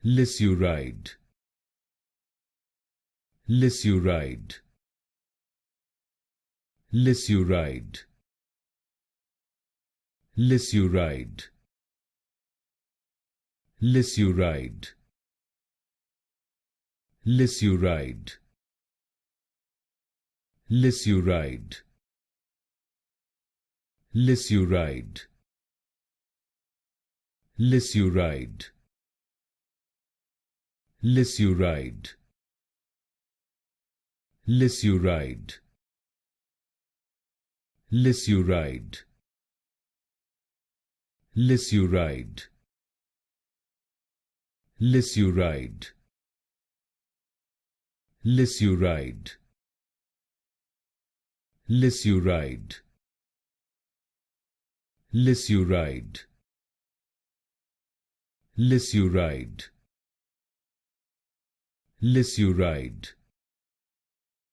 Lisuride, Lisuride, Lisuride, Lisuride, Lisuride, Lisuride, Lisuride, Lisuride, Lisuride, Lisuride, Lisuride, Lisuride, Lisuride, Lisuride, Lisuride, Lisuride, Lisuride, Lisuride, Lisuride,